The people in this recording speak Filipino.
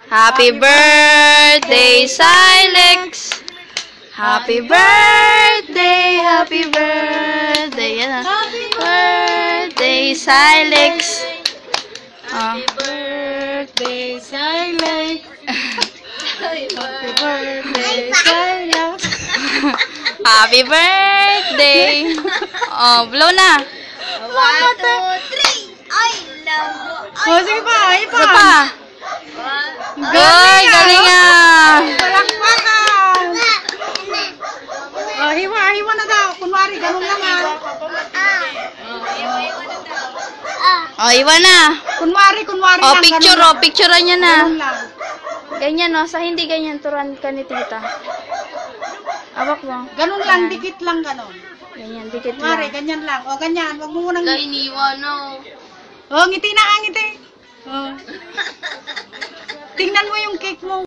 Happy birthday, Silex! Happy birthday, happy birthday. Yan na. Happy birthday, Silex. Happy birthday, Silex. Happy birthday, Silex. Happy birthday. Oh, blow na. 1, 2, 3. Ay, love. Oh, sige pa, ay pa. Isa pa. Good, galing nga. Palakpakan. Oh, hiwa na daw. Kunwari, ganun lang ah. Oh, iwan na. Kunwari Oh, lang. picture, ganun oh, picturean niya na. Ganun lang. Ganyan, no? Sa hindi ganyan, turan ka ni tita. Awak mo. Ganun lang, dikit lang ganun. Ganyan, dikit Kunwari, lang. ganyan lang. O, ganyan. Wag mo munang... Iniwan, no. Oh, ngiti na, ngiti. Oh. Tingnan mo yung cake mo.